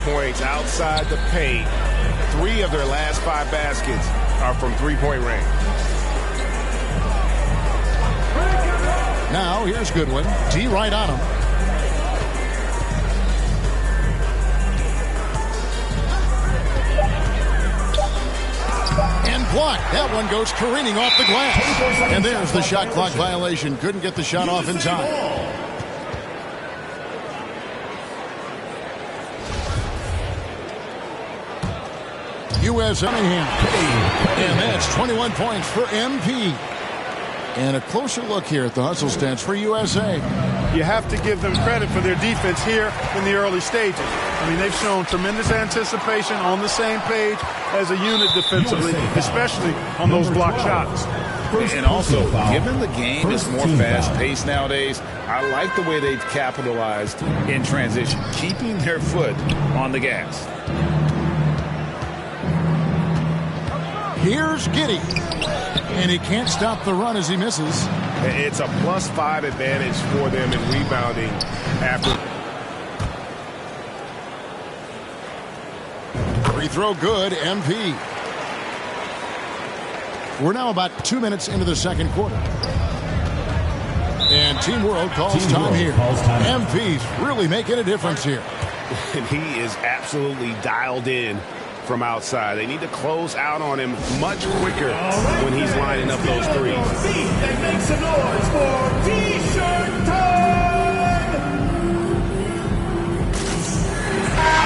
Points outside the paint. 3 of their last 5 baskets are from three-point range. Now here's Goodwin. D right on him. And blocked. That one goes careening off the glass. And there's the shot clock violation. Couldn't get the shot off in time. U.S. Cunningham. And that's 21 points for MP. And a closer look here at the hustle stats for USA. You have to give them credit for their defense here in the early stages. I mean, they've shown tremendous anticipation, on the same page as a unit defensively, especially on those block shots. And also, given the game is more fast-paced nowadays, I like the way they've capitalized in transition, keeping their foot on the gas. Here's Giddey. And he can't stop the run as he misses. It's a +5 advantage for them in rebounding after. Free throw good, MP. We're now about 2 minutes into the second quarter. And Team World calls time here. MP's really making a difference here. And he is absolutely dialed in from outside. They need to close out on him much quicker when he's lining up those threes. And make some noise for T-shirt time!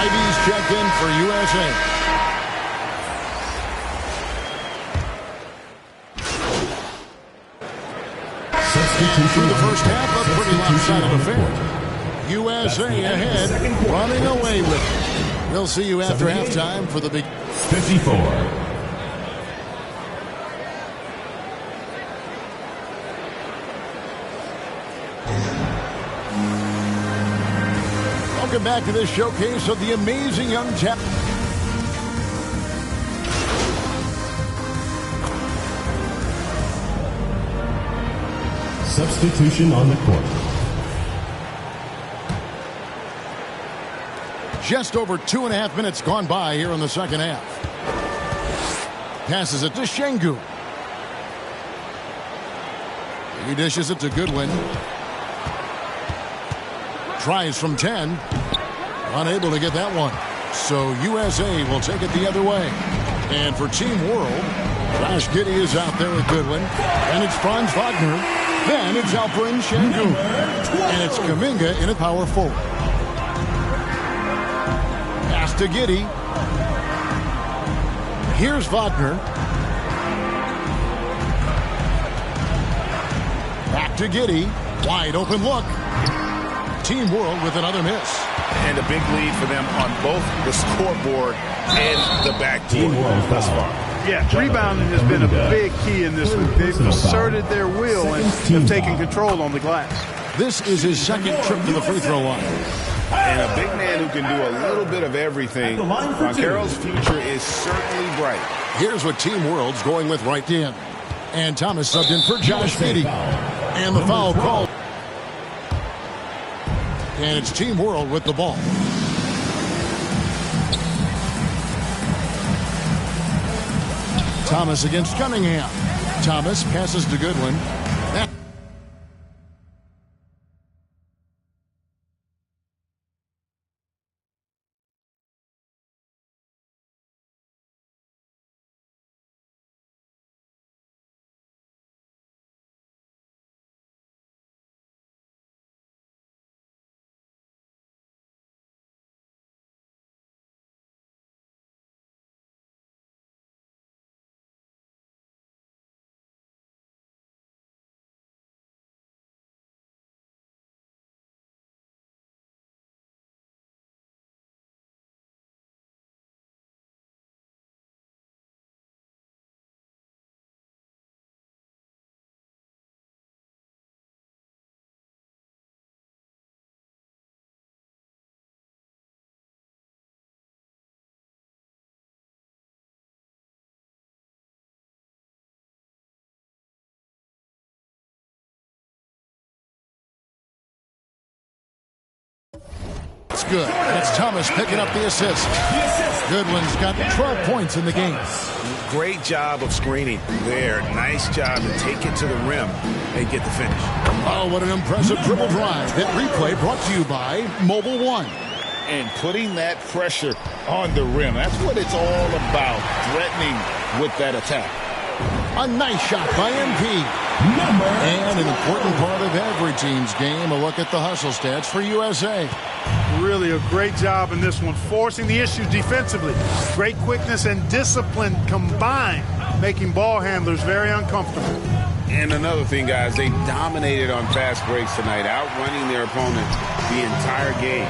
IB's checked in for USA. Through the first half, a pretty lopsided affair. USA ahead, running away with it. We'll see you after halftime for the big 54. Welcome back to this showcase of the amazing young talent. Substitution on the court. Just over 2.5 minutes gone by here in the second half. Passes it to Şengün. He dishes it to Goodwin. Tries from 10. Unable to get that one. So USA will take it the other way. And for Team World, Josh Giddey is out there with Goodwin. And it's Franz Wagner. Then it's Alperen Şengün. And it's Kuminga in a power forward. Pass to Giddey. Here's Wagner. Back to Giddey. Wide open look. Team World with another miss. And a big lead for them on both the scoreboard and the backboard thus far. Yeah, rebounding has been a big key in this one. They've asserted their will and have taken control on the glass. This is his second trip to the free throw line. And a big man who can do a little bit of everything. Banchero's future is certainly bright. Here's what Team World's going with right in. And Thomas subbed in for Josh Giddey. And the foul called. And it's Team World with the ball. Thomas against Cunningham. Thomas passes to Goodwin. good. And it's Thomas picking up the assist. Goodwin's got 12 points in the game. Great job of screening there. Nice job to take it to the rim and get the finish. Oh, what an impressive dribble drive. That replay brought to you by Mobile One. And putting that pressure on the rim. That's what it's all about, threatening with that attack. A nice shot by MP. And an important part of every team's game, a look at the hustle stats for USA. Really a great job in this one, forcing the issues defensively. Great quickness and discipline combined, making ball handlers very uncomfortable. And another thing, guys, they dominated on fast breaks tonight, outrunning their opponent the entire game.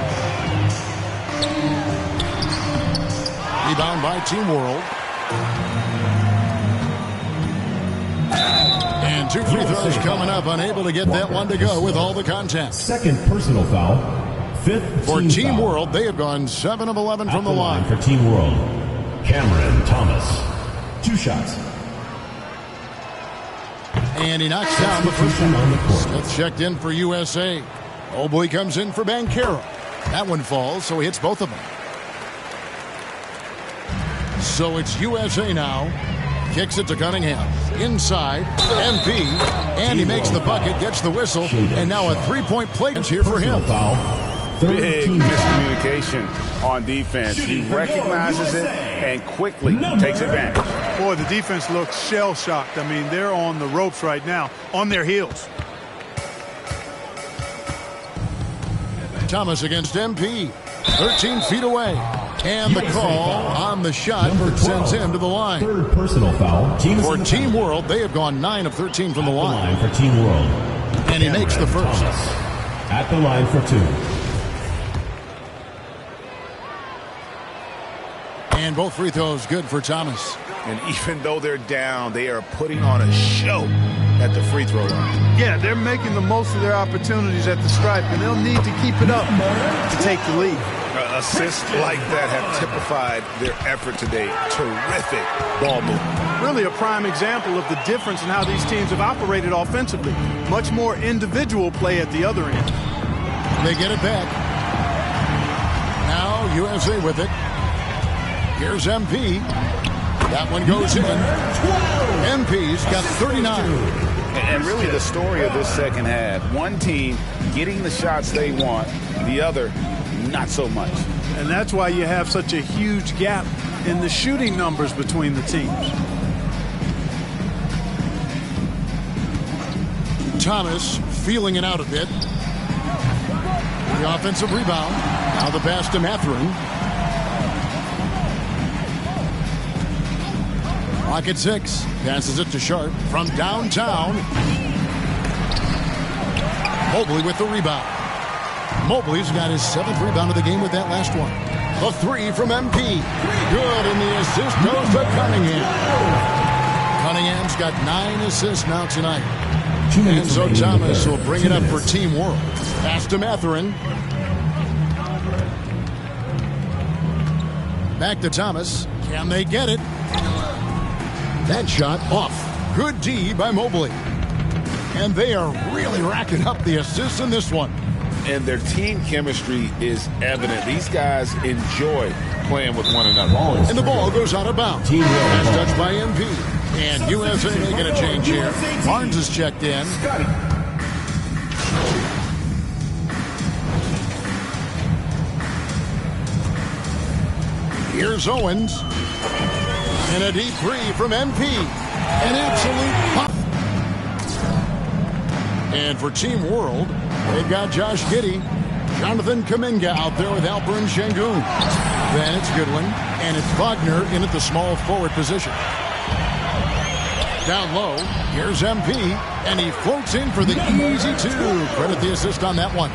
Rebound by Team World. And 2 free throws coming up, unable to get that one to go with all the contact. Second personal foul. Fifth for Team foul. World, they have gone 7 of 11 from the line. For Team World, Cameron Thomas. 2 shots. And he knocks down the first one. Smith checked in for USA. Mobley comes in for Banchero. That one falls, so he hits both of them. So it's USA now. Kicks it to Cunningham. Inside, MP. And he makes the bucket, gets the whistle. And now a 3-point play here for him. Big miscommunication on defense. He recognizes it and quickly takes advantage. Boy, the defense looks shell-shocked. I mean, they're on the ropes right now, on their heels. Thomas against MP. 13 feet away. And the call on the shot sends him to the line. Third personal foul. For Team World, they have gone 9 of 13 from the line. For Team World. And he makes the first. Thomas at the line for 2. And both free throws good for Thomas. And even though they're down, they are putting on a show at the free throw line. Yeah, they're making the most of their opportunities at the stripe, and they'll need to keep it up to take the lead. Assists like that have typified their effort today. Terrific ball movement. Really a prime example of the difference in how these teams have operated offensively. Much more individual play at the other end. They get it back. Now USA with it. Here's MP. That one goes in. MP's got 39. And really the story of this second half. One team getting the shots they want, the other not so much. And that's why you have such a huge gap in the shooting numbers between the teams. Thomas feeling it out a bit. The offensive rebound. Now the pass to Mathurin. Clock at 6. Passes it to Sharp from downtown. Mobley with the rebound. Mobley's got his 7th rebound of the game with that last one. The 3 from MP. Good, and the assist goes to Cunningham. Cunningham's got 9 assists now tonight. And so Thomas will bring it up for Team World. Pass to Mathurin. Back to Thomas. Can they get it? That shot off. Good D by Mobley. And they are really racking up the assists in this one. And their team chemistry is evident. These guys enjoy playing with one another. And the ball goes out of bounds. Pass touched by MP. And USA making a change here. Barnes is checked in. Here's Owens. And a deep 3 from MP. An absolute pop. And for Team World, they've got Josh Giddey, Jonathan Kuminga out there with Alperen Şengün. Then it's Goodwin, and it's Wagner in at the small forward position. Down low, here's MP, and he floats in for the easy 2. Credit the assist on that one.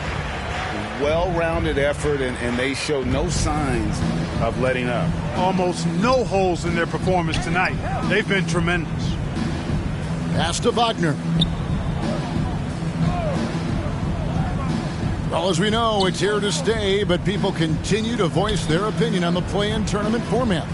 Well-rounded effort, and they show no signs of letting up. Almost no holes in their performance tonight. They've been tremendous. Pass to Wagner. Well, as we know, it's here to stay, but people continue to voice their opinion on the play-in tournament format.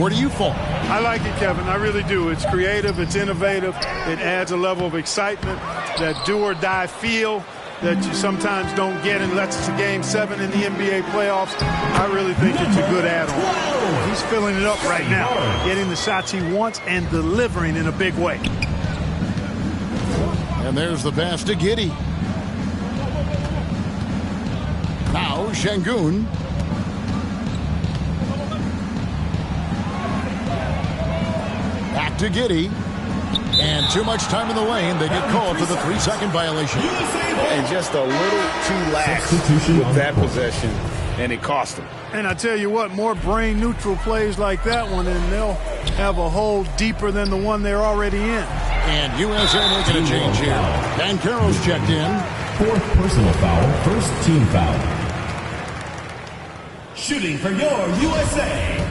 Where do you fall? I like it, Kevin. I really do. It's creative. It's innovative. It adds a level of excitement, that do-or-die feel. that you sometimes don't get unless it's a Game 7 in the NBA playoffs. I really think it's a good add-on. He's filling it up right now, getting the shots he wants and delivering in a big way. And there's the pass to Giddey. Now Şengün. Back to Giddey. And too much time in the lane. They get called for the 3-second violation. And just a little too lax with that possession, and it cost them. And I tell you what, more brain-neutral plays like that one, and they'll have a hole deeper than the one they're already in. And USA making a change here. Banchero's checked in. 4th personal foul, 1st team foul. Shooting for your USA,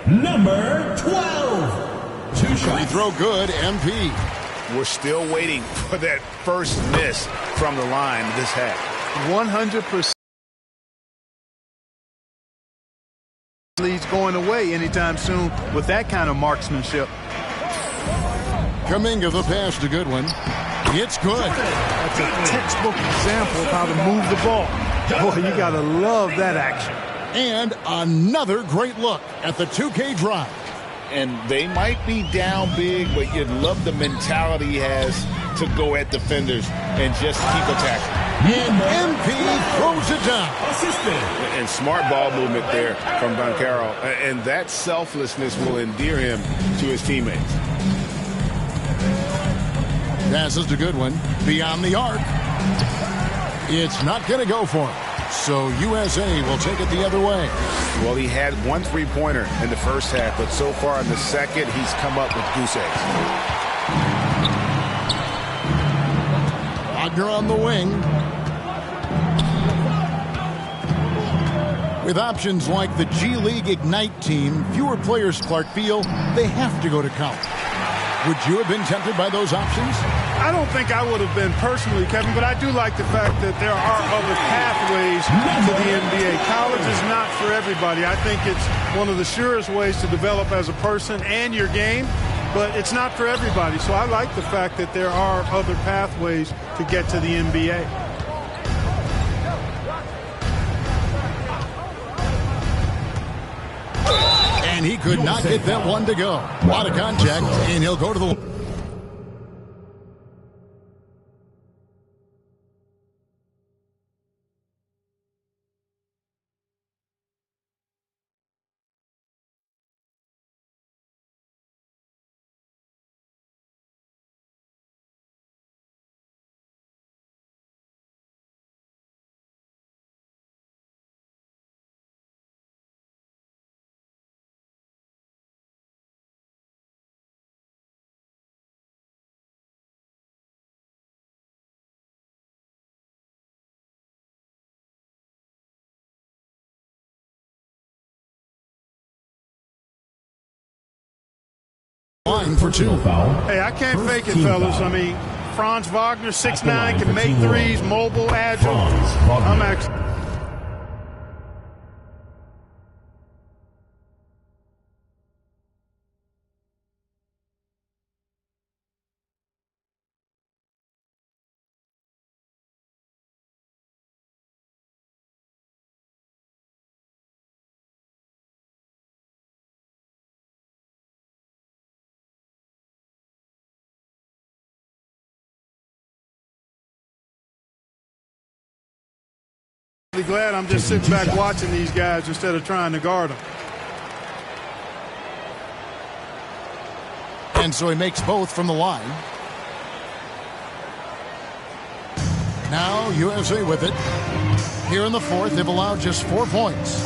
number 12. 2 shots. Free throw good, MP. We're still waiting for that first miss from the line this half. 100% leads going away anytime soon with that kind of marksmanship. Kuminga the pass to Goodwin. It's good. That's a textbook example of how to move the ball. Boy, you got to love that action. And another great look at the 2K drive. And they might be down big, but you'd love the mentality he has to go at defenders and just keep attacking. And MP throws it down. And smart ball movement there from Banchero. And that selflessness will endear him to his teammates. Passes to Goodwin. Beyond the arc. It's not going to go for him. So USA will take it the other way. Well, he had one three-pointer in the first half, but so far in the second, he's come up with goose eggs. Wagner on the wing. With options like the G League Ignite team, fewer players, Clark, feel they have to go to college. Would you have been tempted by those options? I don't think I would have been personally, Kevin, but I do like the fact that there are other pathways to the NBA. College is not for everybody. I think it's one of the surest ways to develop as a person and your game, but it's not for everybody. So I like the fact that there are other pathways to get to the NBA. And he could not get that one to go. A lot of contact, and he'll go to the... line for 2. Hey, I can't fake it, fellas. I mean, Franz Wagner, 6'9", can make threes, mobile, agile. I'm actually... glad I'm just sitting back watching these guys instead of trying to guard them. And so he makes both from the line. Now USA with it. Here in the fourth, they've allowed just 4 points.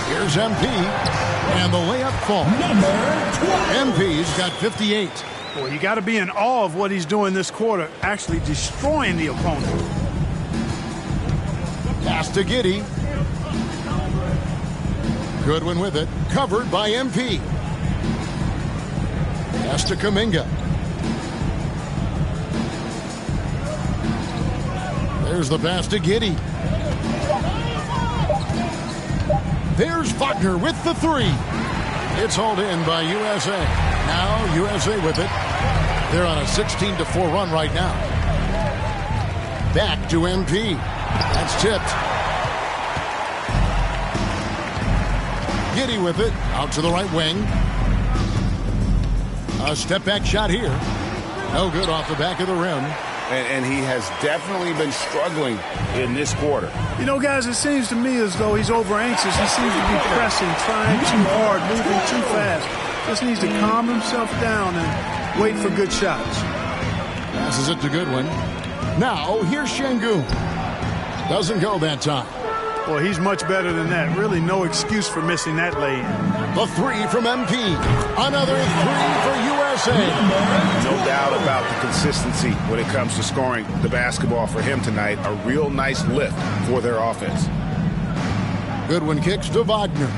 Here's MP, and the layup falls. MP's got 58. Boy, you got to be in awe of what he's doing this quarter, actually destroying the opponent. Pass to Giddey. Goodwin with it. Covered by MP. Pass to Kuminga. There's the pass to Giddey. There's Wagner with the 3. It's hauled in by USA. Now USA with it. They're on a 16-4 run right now. Back to MP. That's tipped. Giddy with it. Out to the right wing. A step-back shot here. No good off the back of the rim. And he has definitely been struggling in this quarter. You know, guys, it seems to me as though he's over-anxious. He seems to be pressing, trying too hard, moving too fast. Just needs to calm himself down and wait for good shots. Passes it to Goodwin. Now, here's Şengün. Doesn't go that time. Well, he's much better than that. Really no excuse for missing that lay-in. The three from MP. Another three for USA. No doubt about the consistency when it comes to scoring the basketball for him tonight. A real nice lift for their offense. Goodwin kicks to Wagner.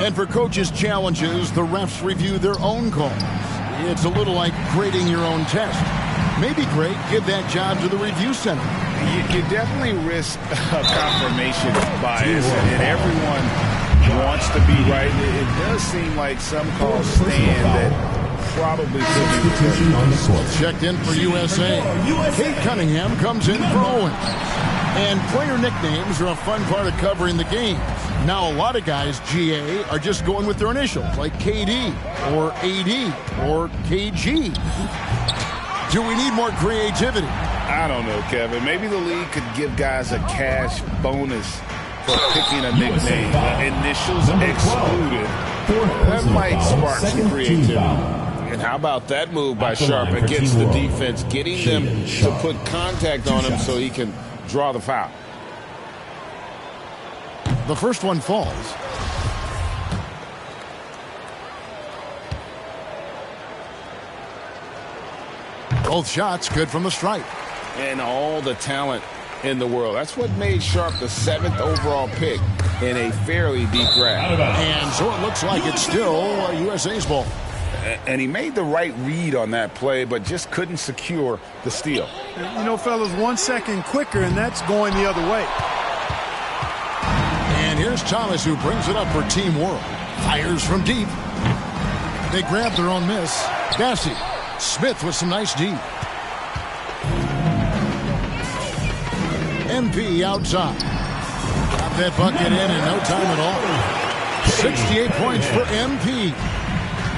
And for coaches' challenges, the refs review their own calls. It's a little like grading your own test. Maybe great, give that job to the review center. You definitely risk a confirmation bias, and everyone wants to be right. It does seem like some calls stand that probably could be. Checked in for USA. Kate Cunningham comes in for Owens. And player nicknames are a fun part of covering the game. Now, a lot of guys, GA, are just going with their initials, like KD, or AD, or KG. Do we need more creativity? I don't know, Kevin. Maybe the league could give guys a cash bonus for picking a nickname. Initials excluded. That might spark some creativity. And how about that move by Sharp against the defense, getting them to put contact on him so he can draw the foul. The first one falls. Both shots good from the stripe. And all the talent in the world. That's what made Sharp the 7th overall pick in a fairly deep draft. And so it looks like it's still USA's ball. And he made the right read on that play, but just couldn't secure the steal. You know, fellas, 1 second quicker, and that's going the other way. And here's Thomas, who brings it up for Team World. Fires from deep. They grab their own miss. Dassey. Smith with some nice D. MP outside. Got that bucket in no time at all. 68 points for MP.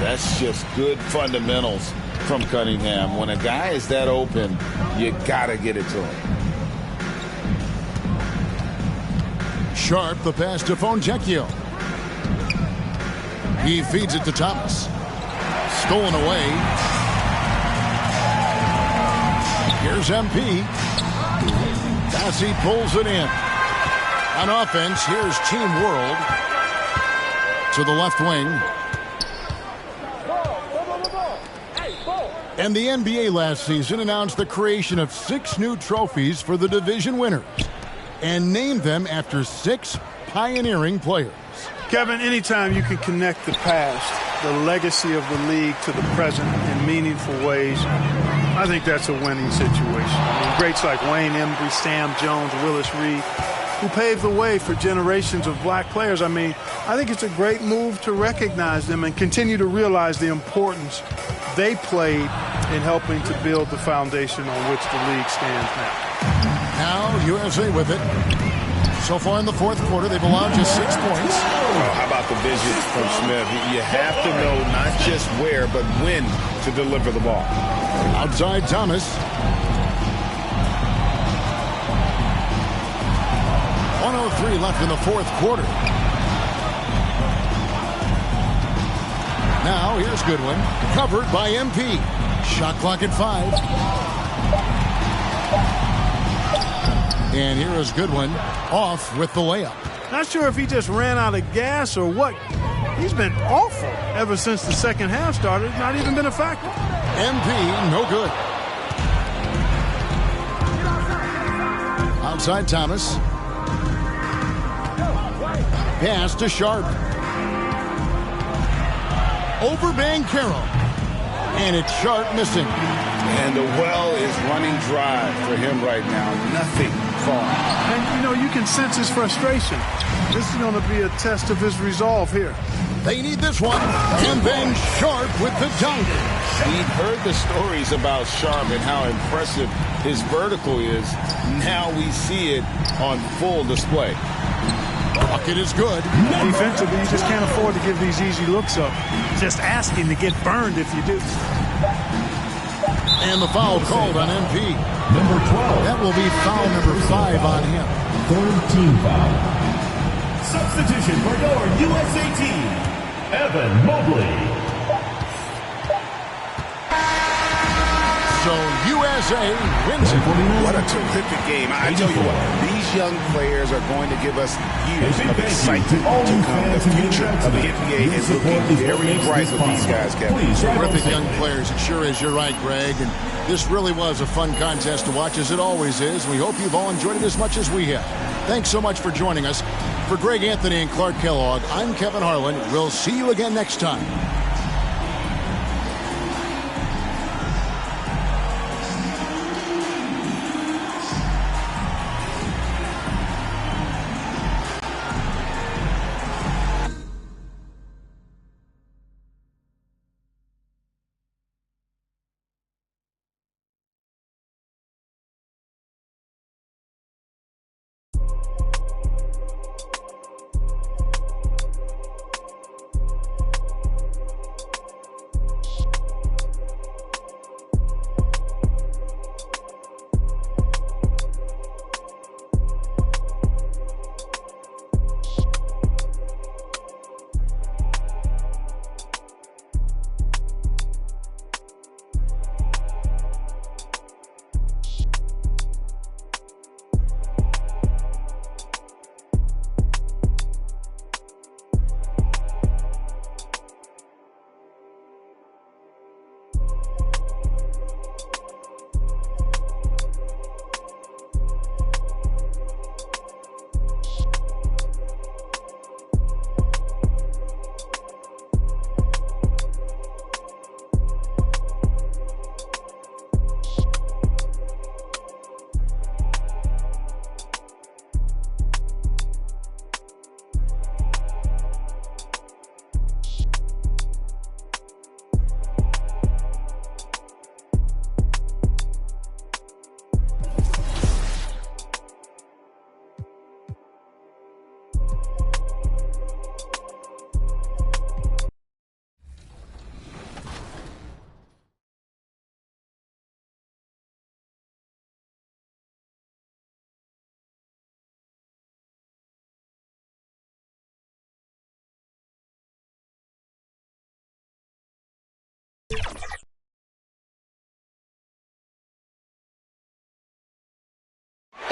That's just good fundamentals from Cunningham. When a guy is that open, you gotta get it to him. Sharp, the pass to Fontecchio. He feeds it to Thomas. Stolen away. Here's MP. Dassey pulls it in. On offense, here's Team World. To the left wing. And the NBA last season announced the creation of 6 new trophies for the division winners and named them after 6 pioneering players. Kevin, anytime you can connect the past, the legacy of the league, to the present in meaningful ways, I think that's a winning situation. I mean, greats like Wayne Embry, Sam Jones, Willis Reed, who paved the way for generations of black players. I mean, I think it's a great move to recognize them and continue to realize the importance they played in helping to build the foundation on which the league stands now. Now USA with it. So far in the fourth quarter, they've allowed just 6 points. Well, how about the vision from Smith? You have to know not just where, but when to deliver the ball. Outside Thomas. 1:03 left in the fourth quarter. Now here's Goodwin, covered by MP. Shot clock at 5. And here is Goodwin off with the layup. Not sure if he just ran out of gas or what. He's been awful ever since the second half started. Not even been a factor. MP, no good. Outside Thomas. Pass to Sharp. Over Banchero. And it's Sharp missing. And the well is running dry for him right now. Nothing falling. And, you know, you can sense his frustration. This is going to be a test of his resolve here. They need this one. And then Sharp with the dunk. We've heard the stories about Sharp and how impressive his vertical is. Now we see it on full display. Bucket is good. Defensively, you just can't afford to give these easy looks up. Just asking to get burned if you do. And the foul called on MP. Number 12. That will be foul number 5 on him. Third team foul. Substitution for your USA team, Evan Mobley. So USA wins it. What a terrific game. I tell you what, these young players are going to give us years of excitement to come. The future of the NBA is looking very bright with these guys, Kevin. Terrific young players. It sure is. You're right, Greg. And this really was a fun contest to watch, as it always is. We hope you've all enjoyed it as much as we have. Thanks so much for joining us. For Greg Anthony and Clark Kellogg, I'm Kevin Harlan. We'll see you again next time.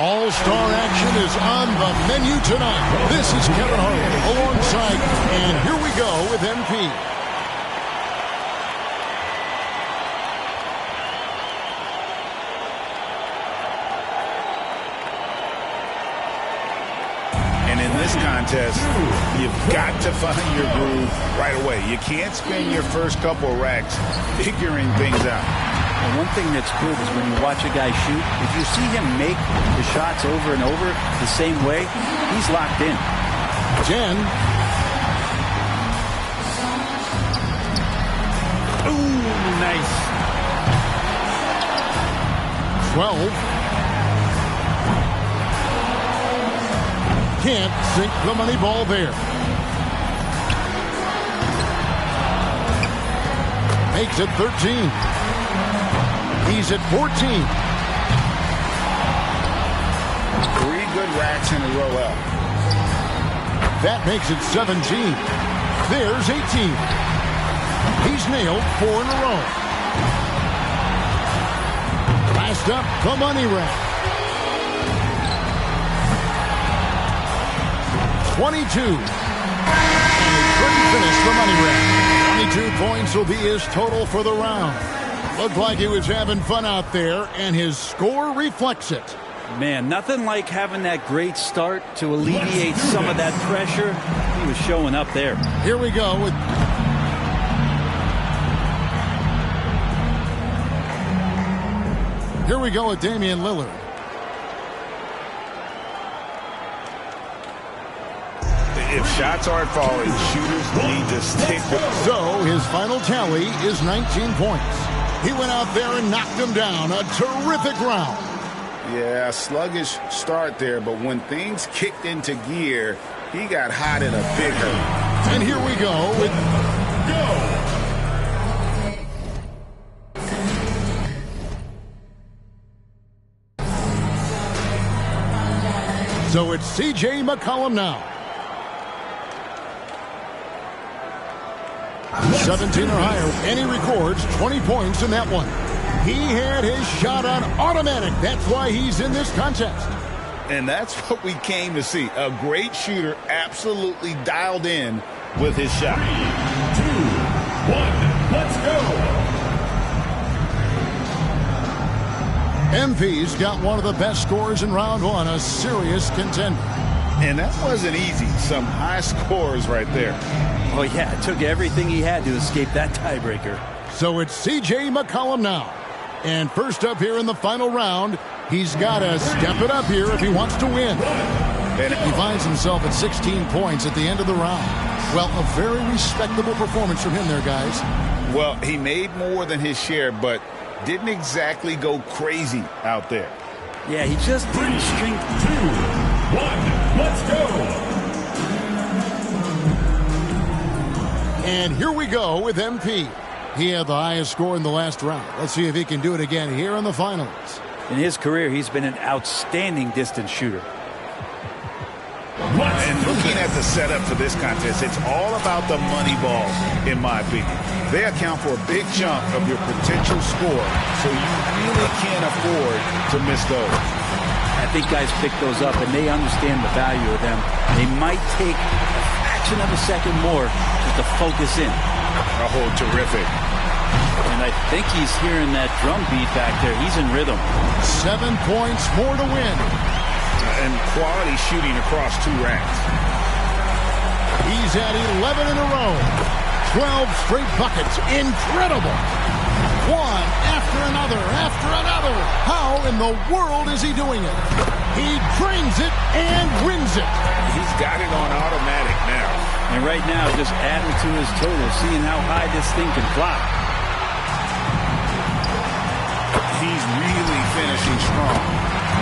All-star action is on the menu tonight. This is Kevin Harlan alongside, and here we go with MP. And in this contest, you've got to find your groove right away. You can't spend your first couple racks figuring things out. And one thing that's good is when you watch a guy shoot, if you see him make the shots over and over the same way, he's locked in. 10. Ooh, nice. 12. Can't sink the money ball there. Makes it 13. He's at 14. 3 good racks in a row up. That makes it 17. There's 18. He's nailed 4 in a row. Last up, the money rack. 22. And he couldn't finish the money rack. 22 points will be his total for the round. Looked like he was having fun out there, and his score reflects it. Man, nothing like having that great start to alleviate some of that pressure. He was showing up there. Here we go with... Here we go with Damian Lillard. If shots aren't falling, shooters need to stick with them. So his final tally is 19 points. He went out there and knocked him down. A terrific round. Yeah, sluggish start there, but when things kicked into gear, he got hot in a big hurry. And here we go with So it's C.J. McCollum now. 17 or higher, and he records 20 points in that one. He had his shot on automatic. That's why he's in this contest. And that's what we came to see. A great shooter, absolutely dialed in with his shot. 3, 2, 1, let's go. MP's got one of the best scorers in round one, a serious contender. And that wasn't easy. Some high scores right there. Oh, yeah, it took everything he had to escape that tiebreaker. So it's C.J. McCollum now. And first up here in the final round, he's got to step it up here if he wants to win. And he finds himself at 16 points at the end of the round. Well, a very respectable performance from him there, guys. Well, he made more than his share, but didn't exactly go crazy out there. Yeah, he just didn't string. 2, 1, let's go. And here we go with MP. He had the highest score in the last round. Let's see if he can do it again here in the finals. In his career, he's been an outstanding distance shooter. And looking at the setup for this contest, it's all about the money balls, in my opinion. They account for a big chunk of your potential score, so you really can't afford to miss those. I think guys pick those up, and they understand the value of them. They might take a fraction of a second more just to focus in. Oh, terrific. And I think he's hearing that drum beat back there. He's in rhythm. 7 points more to win. And quality shooting across 2 racks. He's at 11 in a row. 12 straight buckets. Incredible. One after another, after another. How in the world is he doing it? He drains it and wins it. He's got it on automatic now. And right now, just adding to his total, seeing how high this thing can fly. He's really finishing strong.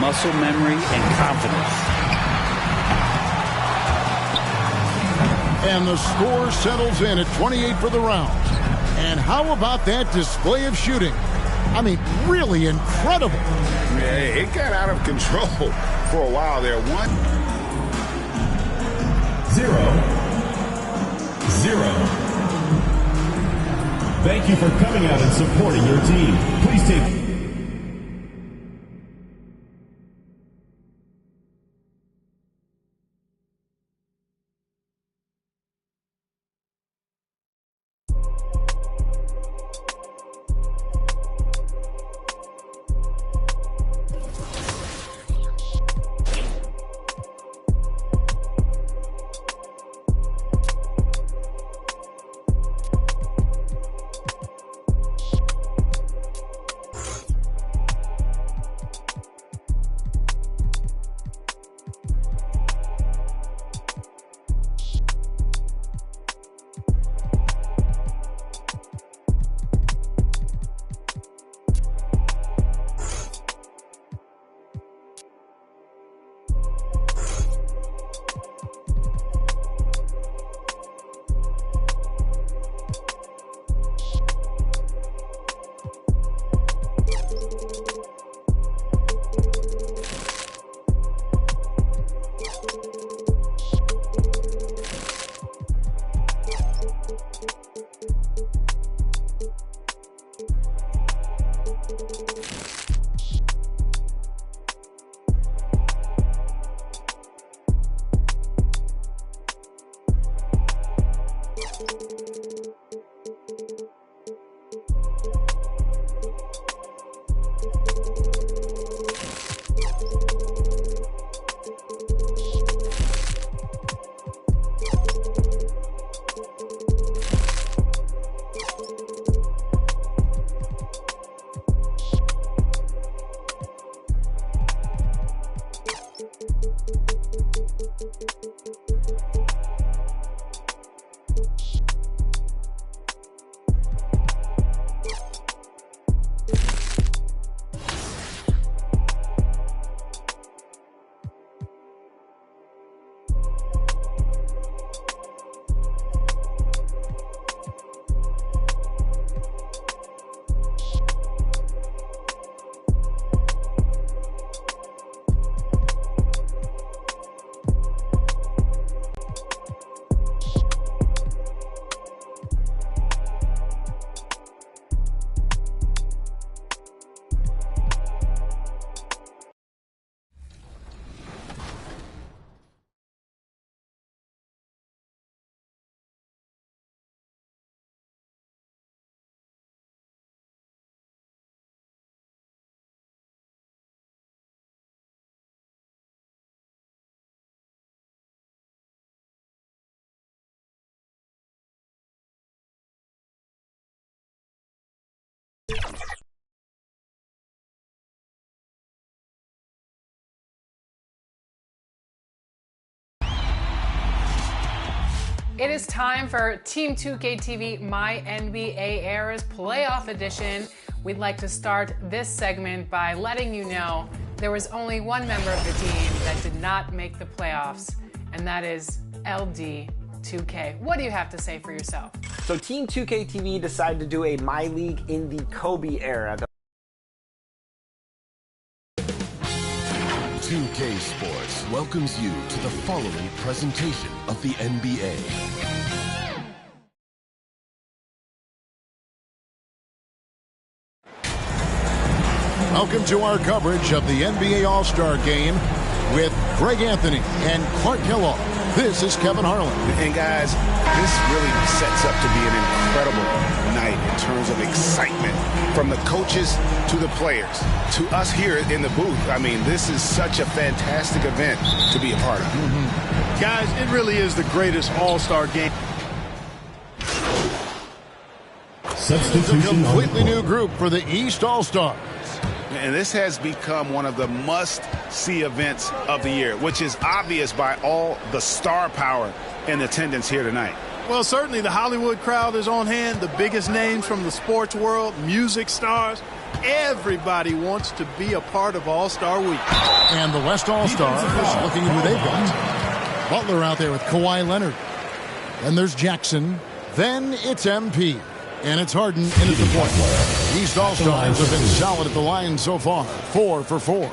Muscle memory and confidence. And the score settles in at 28 for the round. And how about that display of shooting? I mean, really incredible. Yeah, it got out of control for a while there. 1-0. Thank you for coming out and supporting your team. Please take... It is time for Team 2K TV My NBA Eras Playoff Edition. We'd like to start this segment by letting you know there was only one member of the team that did not make the playoffs, and that is LD2K. What do you have to say for yourself? So Team 2K TV decided to do a My League in the Kobe era. 2K Sports welcomes you to the following presentation of the NBA. Welcome to our coverage of the NBA All-Star Game with Greg Anthony and Clark Kellogg. This is Kevin Harlan. And guys, this really sets up to be an incredible night in terms of excitement from the coaches to the players to us here in the booth. I mean, this is such a fantastic event to be a part of. Guys, it really is the greatest All-Star game. It's a completely new group for the East All-Stars. And this has become one of the must-see events of the year, which is obvious by all the star power in attendance here tonight. Well, certainly the Hollywood crowd is on hand, the biggest names from the sports world, music stars. Everybody wants to be a part of All-Star Week. And the West All-Stars, looking at who they've got. Butler out there with Kawhi Leonard. Then there's Jackson. Then it's MP. And it's Harden in at the point. East All-Stars have been solid at the line so far. 4 for 4.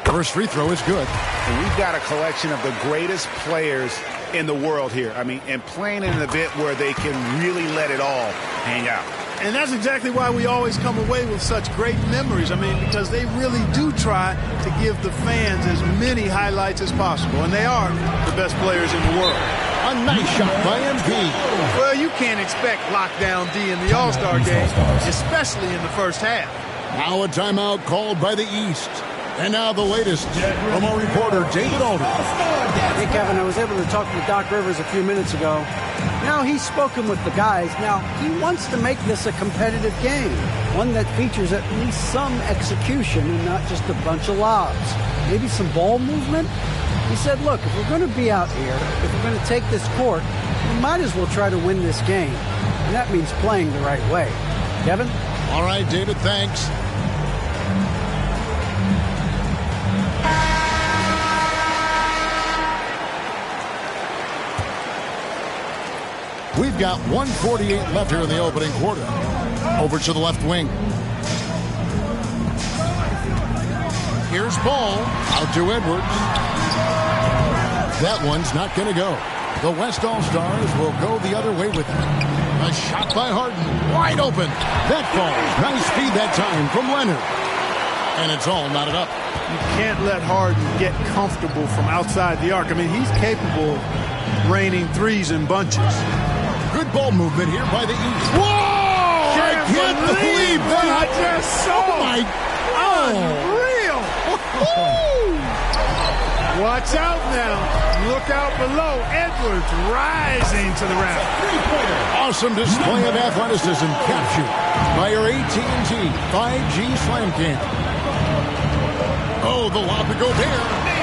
First free throw is good. And we've got a collection of the greatest players in the world here. I mean, and playing in an event where they can really let it all hang out. And that's exactly why we always come away with such great memories. I mean, because they really do try to give the fans as many highlights as possible. And they are the best players in the world. A nice shot by MP. Well, you can't expect lockdown D in the All-Star game, especially in the first half. Now a timeout called by the East. And now the latest from our reporter, David Alder. Hey, Kevin, I was able to talk with Doc Rivers a few minutes ago. Now, he's spoken with the guys. Now, he wants to make this a competitive game, one that features at least some execution and not just a bunch of lobs. Maybe some ball movement. He said, look, if we're going to be out here, if we're going to take this court, we might as well try to win this game. And that means playing the right way. Kevin? All right, David, thanks. We've got 1:48 left here in the opening quarter. Over to the left wing. Here's Ball. Out to Edwards. That one's not going to go. The West All-Stars will go the other way with it. A shot by Harden. Wide open. That falls. Nice speed that time from Leonard. And it's all knotted up. You can't let Harden get comfortable from outside the arc. I mean, he's capable of raining threes in bunches. Good ball movement here by the East. Whoa! I can't believe that! I just saw. Oh my! Unreal! Watch out now. Look out below. Edwards rising to the rack. Awesome display of athleticism captured by our AT&T 5G Slam Cam. Oh, the lob to Gobert.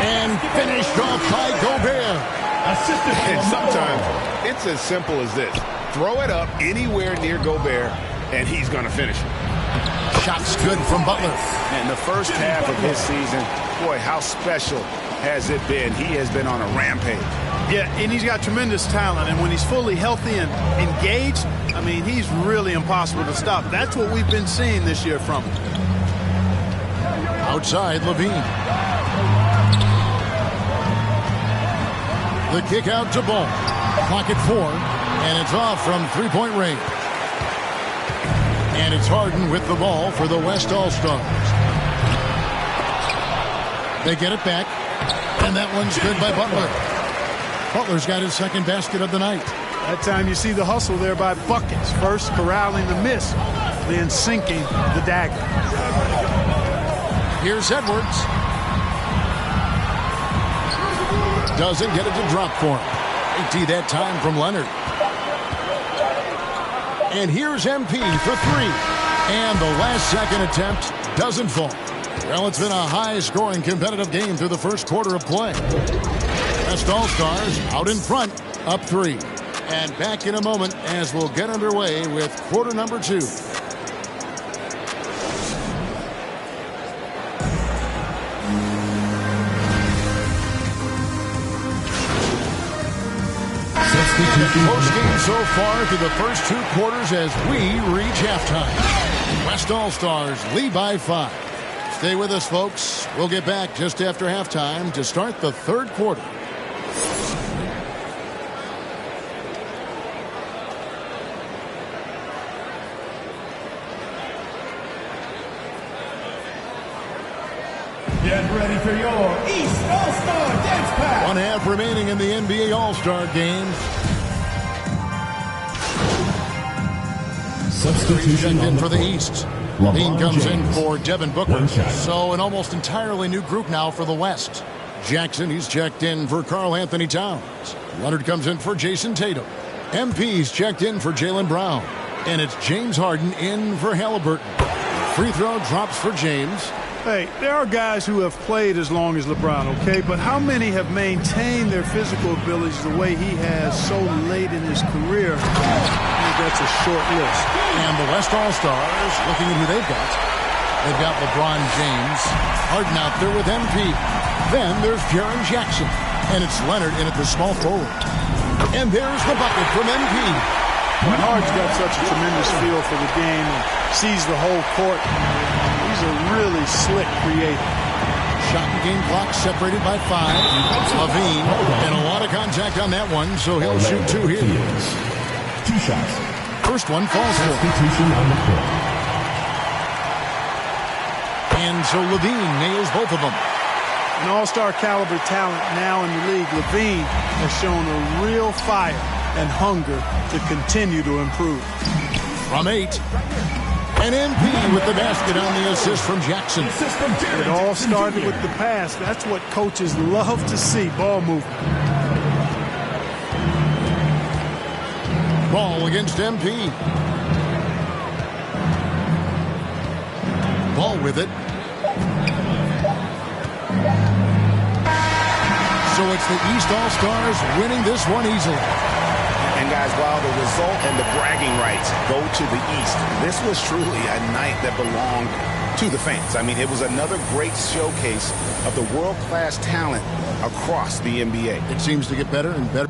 And finished off by Gobert. And sometimes it's as simple as this. Throw it up anywhere near Gobert, and he's going to finish it. Shots good from Butler. And the first half of his season, boy, how special has it been? He has been on a rampage. Yeah, and he's got tremendous talent. And when he's fully healthy and engaged, I mean, he's really impossible to stop. That's what we've been seeing this year from him. Outside, Levine. The kick out to Ball. Clock at 4, and it's off from three-point range. And it's Harden with the ball for the West All-Stars. They get it back, and that one's good by Butler. Butler's got his second basket of the night. That time you see the hustle there by buckets. First corralling the miss, then sinking the dagger. Here's Edwards. Doesn't get it to drop for him. Great D that time from Leonard. And here's MP for three. And the last second attempt doesn't fall. Well, it's been a high-scoring competitive game through the first quarter of play. West All-Stars out in front, up 3. And back in a moment as we'll get underway with quarter number 2. Close game so far through the first 2 quarters as we reach halftime. West All-Stars lead by 5. Stay with us, folks. We'll get back just after halftime to start the third quarter. Get ready for your East All-Star Dance Pack. 1 half remaining in the NBA All-Star game. Substitution in for the East. Levine comes in for Devin Booker. So an almost entirely new group now for the West. Jackson, he's checked in for Karl Anthony Towns. Leonard comes in for Jason Tatum. MP's checked in for Jaylen Brown. And it's James Harden in for Halliburton. Free throw drops for James. Hey, there are guys who have played as long as LeBron, okay? But how many have maintained their physical abilities the way he has so late in his career? I think that's a short list. And the West All-Stars, looking at who they've got. They've got LeBron James, Harden out there with MP. Then there's Jaren Jackson. And it's Leonard in at the small forward. And there's the bucket from MP. Harden's got such a tremendous feel for the game and sees the whole court. He's a really slick creator. Shot and game clock separated by 5. Levine, and a lot of contact on that one, so he'll shoot 2 here. 2 shots. First one falls for. Substitution on the court. And so Levine nails both of them. An all-star caliber talent now in the league, Levine has shown a real fire and hunger to continue to improve. From 8. And MP with the basket on the assist from Jackson. It all started with the pass. That's what coaches love to see, ball movement. Ball against MP. Ball with it. So it's the East All-Stars winning this one easily. And guys, while the result and the bragging rights go to the East, this was truly a night that belonged to the fans. I mean, it was another great showcase of the world-class talent across the NBA. It seems to get better and better.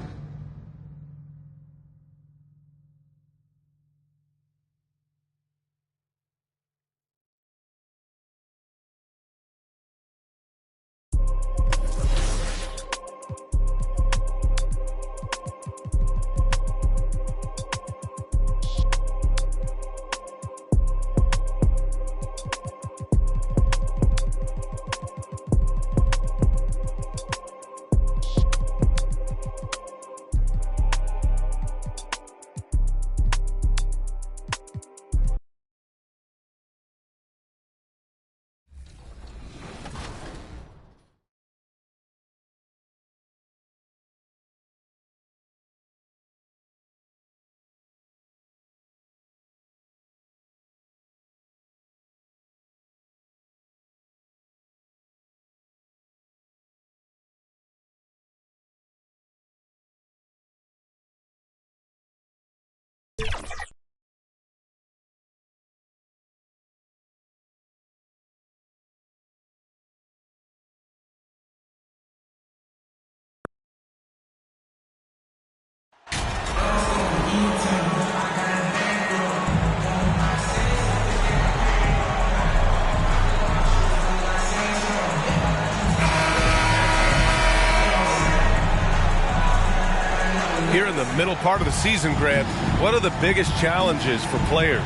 Here in the middle part of the season, Grant, what are the biggest challenges for players?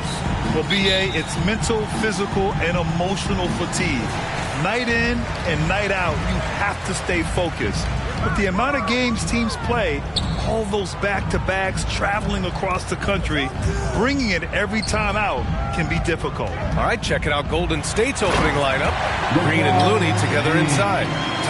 Well, BA, it's mental, physical, and emotional fatigue. Night in and night out, you have to stay focused. With the amount of games teams play, all those back-to-backs, traveling across the country, bringing it every time out can be difficult. All right, checking out Golden State's opening lineup. Green and Looney together inside.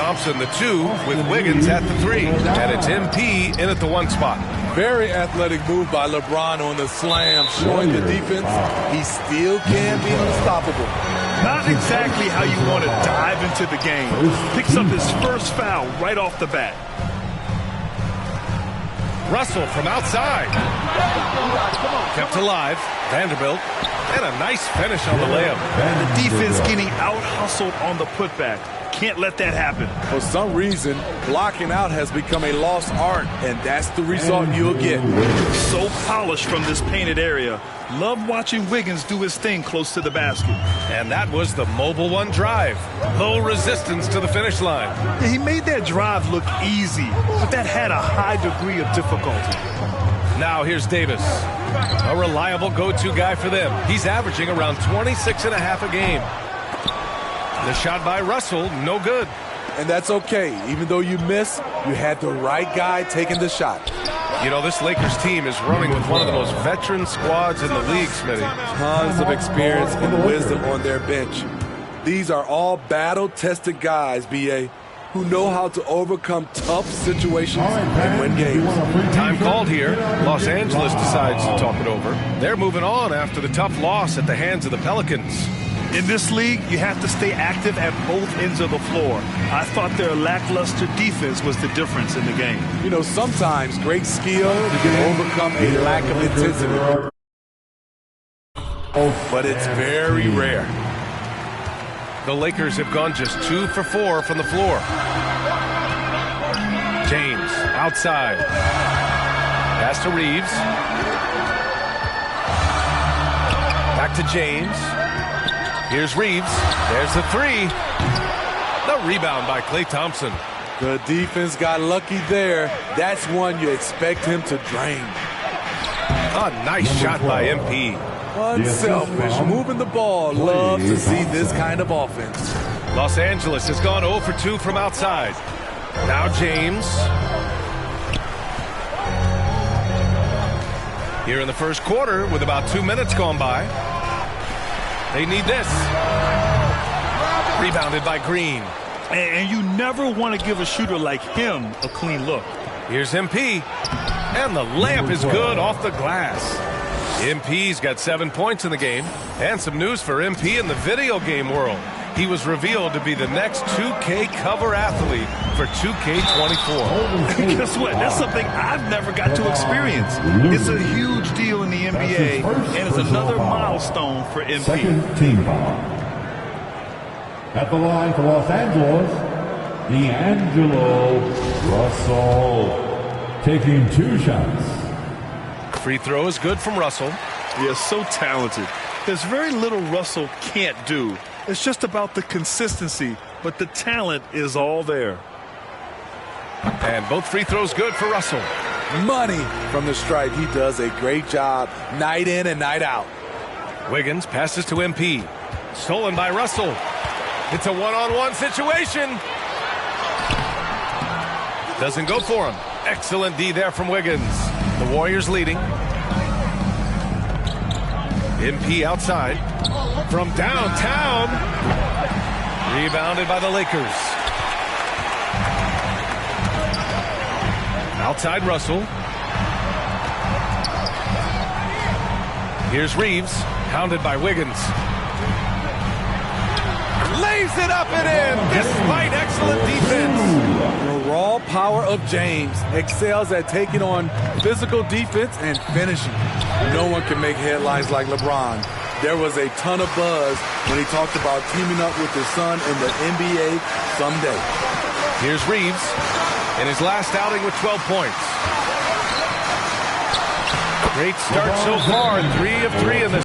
Thompson, the 2, with Wiggins at the 3. And it's MP in at the 1 spot. Very athletic move by LeBron on the slam, showing the defense he still can be unstoppable. Not exactly how you want to dive into the game. Picks up his first foul right off the bat. Russell from outside. Kept alive. Vanderbilt. And a nice finish on the layup. And the defense getting out-hustled on the putback. Can't let that happen. For some reason, blocking out has become a lost art, and that's the result you'll get. So polished from this painted area. Love watching Wiggins do his thing close to the basket. And that was the Mobile One drive. Low resistance to the finish line. Yeah, he made that drive look easy, but that had a high degree of difficulty. Now here's Davis. A reliable go-to guy for them. He's averaging around 26.5 a game. The shot by Russell, no good. And that's okay. Even though you miss, you had the right guy taking the shot. You know, this Lakers team is running with one of the most veteran squads in the league, Smitty. Tons of experience and wisdom on their bench. These are all battle-tested guys, B.A., who know how to overcome tough situations and win games. Time called here. Los Angeles decides to talk it over. They're moving on after the tough loss at the hands of the Pelicans. In this league, you have to stay active at both ends of the floor. I thought their lackluster defense was the difference in the game. You know, sometimes great skill can overcome a lack of intensity. But it's very rare. The Lakers have gone just 2 for 4 from the floor. James outside. Pass to Reeves. Back to James. Here's Reeves. There's the 3. The rebound by Klay Thompson. The defense got lucky there. That's one you expect him to drain. A nice shot by MP. Unselfish, moving the ball. Love to see this kind of offense. Los Angeles has gone 0 for 2 from outside. Now James. Here in the first quarter with about 2 minutes gone by. They need this. Rebounded by Green. And you never want to give a shooter like him a clean look. Here's MP. And the layup is good off the glass. MP's got 7 points in the game. And some news for MP in the video game world. He was revealed to be the next 2K cover athlete for 2K24. Guess what? That's something I've never got to experience. It's a huge deal in the NBA, and it's another milestone for MP. Second team foul. At the line for Los Angeles, D'Angelo Russell taking 2 shots. Free throw is good from Russell. He is so talented. There's very little Russell can't do. It's just about the consistency, but the talent is all there. And both free throws good for Russell. Money from the stripe. He does a great job night in and night out. Wiggins passes to MP. Stolen by Russell. It's a one-on-one situation. Doesn't go for him. Excellent D there from Wiggins. The Warriors leading. MP outside. From downtown. Rebounded by the Lakers. Outside Russell. Here's Reeves. Hounded by Wiggins. Lays it up and in despite excellent defense. The raw power of James excels at taking on physical defense and finishing. No one can make headlines like LeBron. There was a ton of buzz when he talked about teaming up with his son in the NBA someday. Here's Reeves in his last outing with 12 points. Great start so far, 3 of 3 in this.